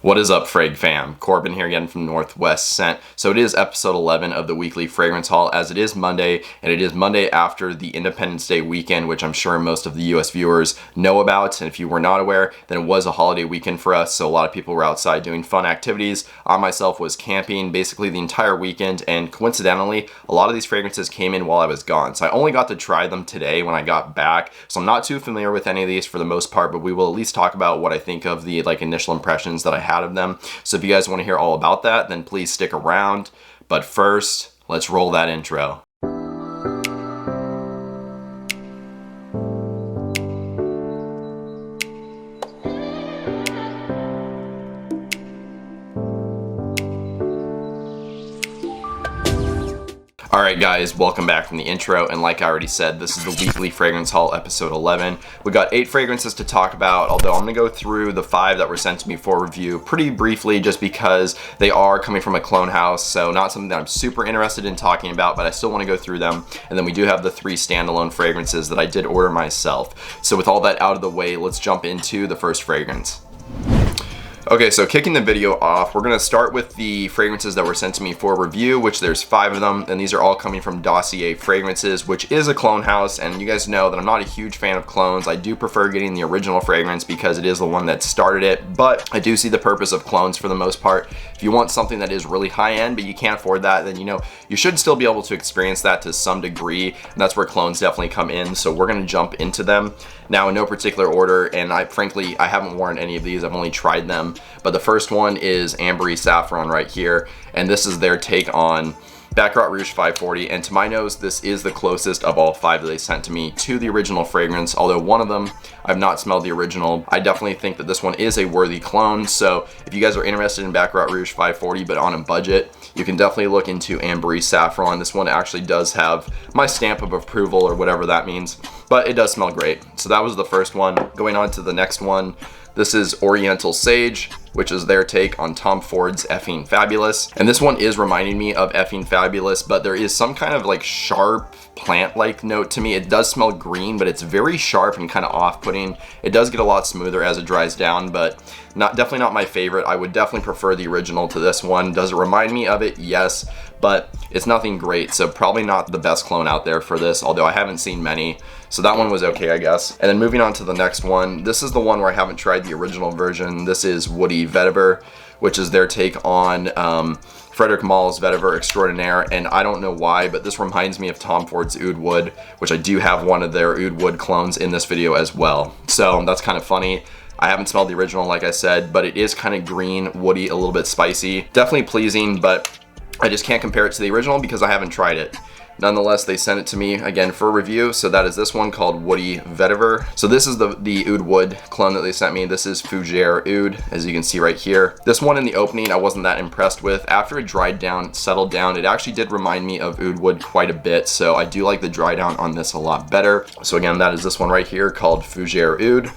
What is up, Frag fam? Corbin here again from Northwest Scent. So it is episode 11 of the weekly fragrance haul, as it is Monday, and it is Monday after the Independence Day weekend, which I'm sure most of the US viewers know about. And if you were not aware, then it was a holiday weekend for us, so a lot of people were outside doing fun activities. I myself was camping basically the entire weekend, and coincidentally, a lot of these fragrances came in while I was gone. So I only got to try them today when I got back, so I'm not too familiar with any of these for the most part, but we will at least talk about what I think of the initial impressions that I had of them. So if you guys want to hear all about that, then please stick around. But first, let's roll that intro. Alright guys, welcome back from the intro, and like I already said, this is the weekly fragrance haul, episode 11. We got 8 fragrances to talk about, although I'm going to go through the 5 that were sent to me for review pretty briefly just because they are coming from a clone house, so not something that I'm super interested in talking about, but I still want to go through them. And then we do have the 3 standalone fragrances that I did order myself. So with all that out of the way, let's jump into the first fragrance. Okay, so kicking the video off, we're going to start with the fragrances that were sent to me for review, which there's 5 of them, and these are all coming from Dossier Fragrances, which is a clone house, and you guys know that I'm not a huge fan of clones. I do prefer getting the original fragrance because it is the one that started it, but I do see the purpose of clones for the most part. If you want something that is really high-end, but you can't afford that, then you should still be able to experience that to some degree, and that's where clones definitely come in, so we're going to jump into them. Now, in no particular order, and frankly, I haven't worn any of these, I've only tried them, but the first one is AMRA Saffron right here, and this is their take on Baccarat Rouge 540, and to my nose, this is the closest of all 5 that they sent to me to the original fragrance, although one of them, I've not smelled the original. I definitely think that this one is a worthy clone, so if you guys are interested in Baccarat Rouge 540 but on a budget, you can definitely look into AMRA Saffron. This one actually does have my stamp of approval, or whatever that means, but it does smell great. So that was the first one. Going on to the next one, this is Oriental Sage, which is their take on Tom Ford's Effing Fabulous. And this one is reminding me of Effing Fabulous, but there is some kind of sharp plant-like note to me. It does smell green, but it's very sharp and kind of off-putting. It does get a lot smoother as it dries down, but definitely not my favorite. I would definitely prefer the original to this one. Does it remind me of it? Yes, but it's nothing great, so probably not the best clone out there for this, although I haven't seen many. So that one was okay, I guess. And then moving on to the next one, this is the one where I haven't tried the original version. This is Woody Vetiver, which is their take on Frederic Mall's Vetiver Extraordinaire, and I don't know why, but this reminds me of Tom Ford's Oud Wood, which I do have one of their Oud Wood clones in this video as well. So that's kind of funny. I haven't smelled the original, like I said, but it is kind of green, woody, a little bit spicy. Definitely pleasing, but I just can't compare it to the original because I haven't tried it. Nonetheless, they sent it to me again for review, so that is this one called Woody Vetiver. So this is the Oud Wood clone that they sent me. This is Fougere Oud, as you can see right here. This one in the opening I wasn't that impressed with. After it dried down, settled down, it actually did remind me of Oud Wood quite a bit, so I do like the dry down on this a lot better. So again, that is this one right here called Fougere Oud.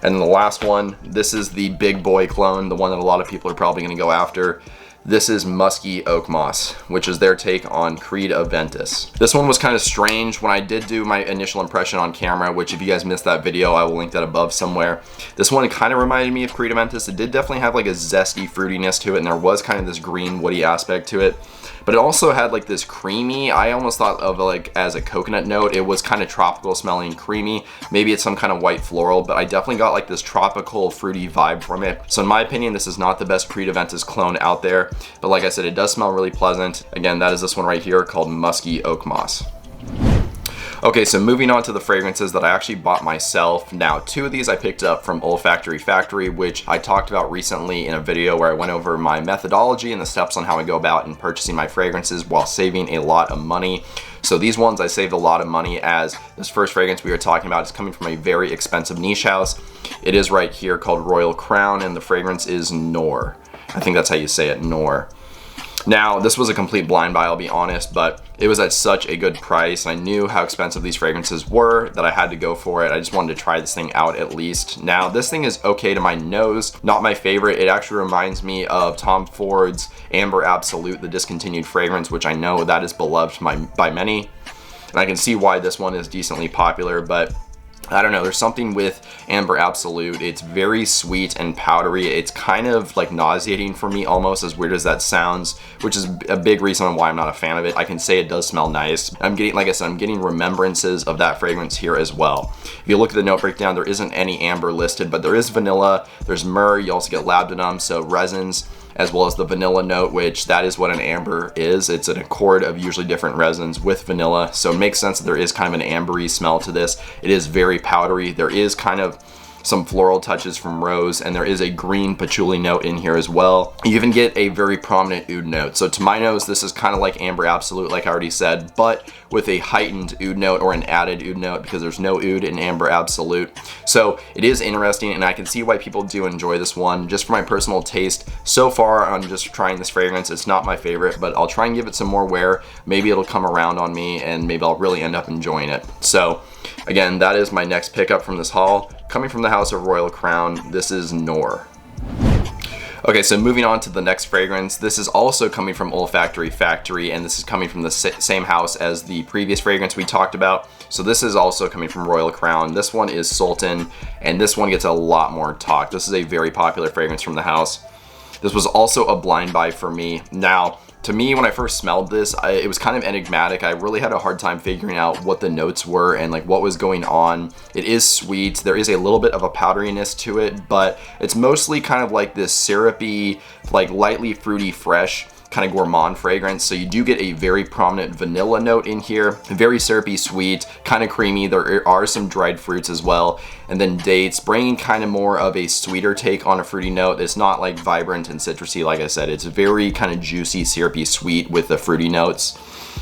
And then the last one, this is the big boy clone, the one that a lot of people are probably going to go after. This is Musky Oak Moss, which is their take on Creed Aventus. This one was kind of strange. When I did do my initial impression on camera, which if you guys missed that video, I will link that above somewhere. This one kind of reminded me of Creed Aventus. It did definitely have a zesty fruitiness to it, and there was kind of this green woody aspect to it. But it also had this creamy, I almost thought of as a coconut note. It was kind of tropical smelling, creamy. Maybe it's some kind of white floral, but I definitely got this tropical fruity vibe from it. So in my opinion, this is not the best Creed Aventus clone out there. But like I said, it does smell really pleasant. Again, that is this one right here called Musky Oak Moss. Okay, so moving on to the fragrances that I actually bought myself. Now, 2 of these I picked up from Olfactory Factory, which I talked about recently in a video where I went over my methodology and the steps on how I go about in purchasing my fragrances while saving a lot of money. So these ones I saved a lot of money, as this first fragrance we were talking about is coming from a very expensive niche house. It is right here called Royal Crown, and the fragrance is Noor. I think that's how you say it, Noor. Now, this was a complete blind buy, I'll be honest, but it was at such a good price. I knew how expensive these fragrances were that I had to go for it. I just wanted to try this thing out at least. Now, this thing is okay to my nose, not my favorite. It actually reminds me of Tom Ford's Amber Absolute, the discontinued fragrance, which I know that is beloved by many. And I can see why this one is decently popular, but I don't know, there's something with Amber Absolute. It's very sweet and powdery. It's kind of like nauseating for me almost, as weird as that sounds, which is a big reason why I'm not a fan of it. I can say it does smell nice. I'm getting, like I said, I'm getting remembrances of that fragrance here as well. If you look at the note breakdown, there isn't any amber listed, but there is vanilla, there's myrrh, you also get labdanum, so resins, as well as the vanilla note, which that is what an amber is. It's an accord of usually different resins with vanilla, so it makes sense that there is kind of an ambery smell to this. It is very powdery. There is kind of some floral touches from rose, and there is a green patchouli note in here as well. You even get a very prominent oud note. So to my nose, this is kind of like Amber Absolute, like I already said, but with a heightened oud note, or an added oud note, because there's no oud in Amber Absolute. So it is interesting, and I can see why people do enjoy this one. Just for my personal taste, so far I'm just trying this fragrance. It's not my favorite, but I'll try and give it some more wear. Maybe it'll come around on me, and maybe I'll really end up enjoying it. So again, that is my next pickup from this haul. Coming from the House of Royal Crown, this is Noor. Okay, so moving on to the next fragrance. This is also coming from Olfactory Factory, and this is coming from the same house as the previous fragrance we talked about. So this is also coming from Royal Crown. This one is Sultan, and this one gets a lot more talk. This is a very popular fragrance from the house. This was also a blind buy for me. Now, to me, when I first smelled this, it was kind of enigmatic. I really had a hard time figuring out what the notes were and like what was going on. It is sweet. There is a little bit of a powderiness to it, but it's mostly kind of like this syrupy, like lightly fruity, fresh kind of gourmand fragrance. So you do get a very prominent vanilla note in here, very syrupy, sweet, kind of creamy. There are some dried fruits as well, and then dates, bringing kind of more of a sweeter take on a fruity note. It's not like vibrant and citrusy, like I said. It's very kind of juicy, syrupy, sweet with the fruity notes,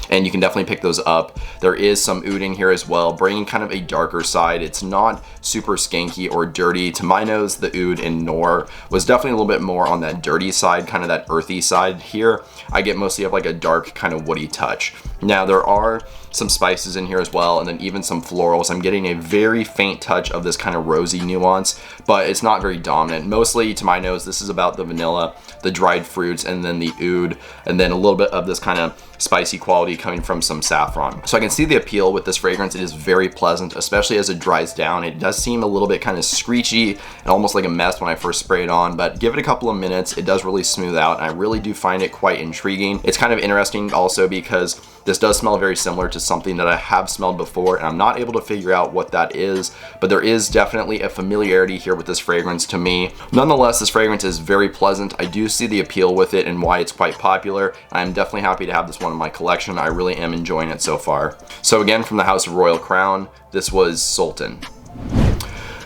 and you can definitely pick those up. There is some oud in here as well, bringing kind of a darker side. It's not super skanky or dirty. To my nose, the oud in Noor was definitely a little bit more on that dirty side, kind of that earthy side. Here, I get mostly of like a dark kind of woody touch. Now, there are some spices in here as well, and then even some florals. I'm getting a very faint touch of this kind of rosy nuance, but it's not very dominant. Mostly, to my nose, this is about the vanilla, the dried fruits, and then the oud, and then a little bit of this kind of spicy quality coming from some saffron. So I can see the appeal with this fragrance. It is very pleasant, especially as it dries down. It does seem a little bit kind of screechy and almost like a mess when I first spray it on, but give it a couple of minutes, it does really smooth out, and I really do find it quite intriguing. It's kind of interesting also because this does smell very similar to something that I have smelled before, and I'm not able to figure out what that is, but there is definitely a familiarity here with this fragrance to me. Nonetheless, this fragrance is very pleasant. I do see the appeal with it and why it's quite popular. I'm definitely happy to have this one in my collection. I really am enjoying it so far. So again, from the House of Royal Crown, this was Sultan.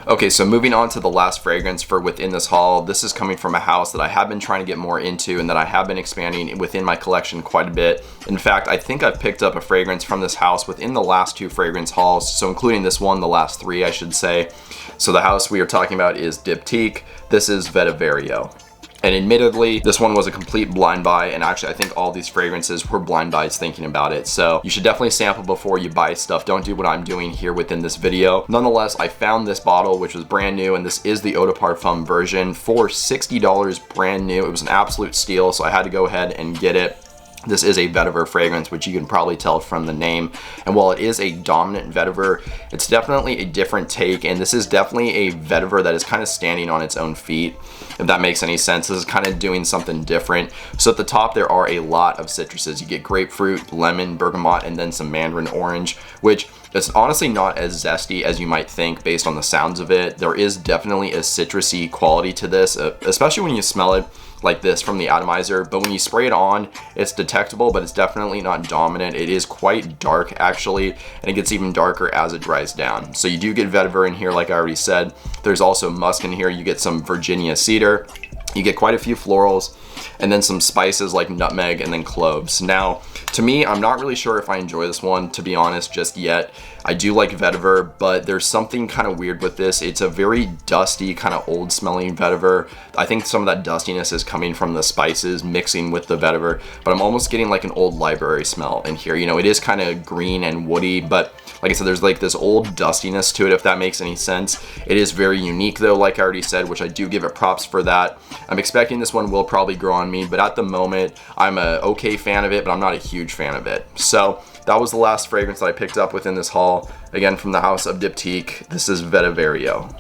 Okay, so moving on to the last fragrance for within this haul. This is coming from a house that I have been trying to get more into and that I have been expanding within my collection quite a bit. In fact, I think I've picked up a fragrance from this house within the last 2 fragrance hauls, so including this one, the last 3, I should say. So the house we are talking about is Diptyque. This is Vetiverio. And admittedly, this one was a complete blind buy, and actually I think all these fragrances were blind buys thinking about it. So you should definitely sample before you buy stuff. Don't do what I'm doing here within this video. Nonetheless, I found this bottle, which was brand new, and this is the Eau de Parfum version for $60 brand new. It was an absolute steal, so I had to go ahead and get it. This is a vetiver fragrance, which you can probably tell from the name. And while it is a dominant vetiver, it's definitely a different take. And this is definitely a vetiver that is kind of standing on its own feet, if that makes any sense. This is kind of doing something different. So at the top, there are a lot of citruses. You get grapefruit, lemon, bergamot, and then some mandarin orange, which it's honestly not as zesty as you might think based on the sounds of it. There is definitely a citrusy quality to this, especially when you smell it like this from the atomizer, but when you spray it on, it's detectable, but it's definitely not dominant. It is quite dark actually, and it gets even darker as it dries down. So you do get vetiver in here, like I already said. There's also musk in here. You get some Virginia cedar. You get quite a few florals, and then some spices like nutmeg and then cloves. Now, to me, I'm not really sure if I enjoy this one, to be honest, just yet. I do like vetiver, but there's something kind of weird with this. It's a very dusty, kind of old smelling vetiver. I think some of that dustiness is coming from the spices mixing with the vetiver, but I'm almost getting like an old library smell in here. You know, it is kind of green and woody, but like I said, there's like this old dustiness to it, if that makes any sense. It is very unique though, like I already said, which I do give it props for that. I'm expecting this one will probably grow on me, but at the moment, I'm a okay fan of it, but I'm not a huge fan of it. So that was the last fragrance that I picked up within this haul. Again, from the house of Diptyque, this is Vetiverio.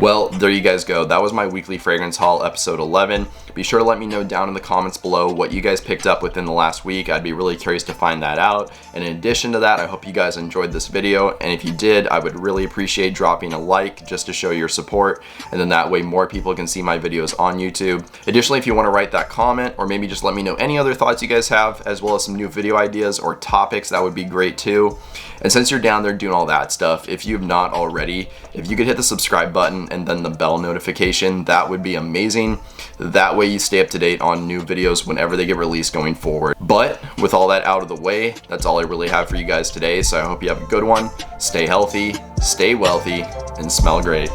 Well, there you guys go. That was my weekly fragrance haul, episode 11. Be sure to let me know down in the comments below what you guys picked up within the last week. I'd be really curious to find that out. And in addition to that, I hope you guys enjoyed this video. And if you did, I would really appreciate dropping a like just to show your support. And then that way more people can see my videos on YouTube. Additionally, if you want to write that comment, or maybe just let me know any other thoughts you guys have, as well as some new video ideas or topics, that would be great too. And since you're down there doing all that stuff, if you have not already, if you could hit the subscribe button and then the bell notification, that would be amazing. That way you stay up to date on new videos whenever they get released going forward. But with all that out of the way, that's all I really have for you guys today. So I hope you have a good one. Stay healthy, stay wealthy, and smell great.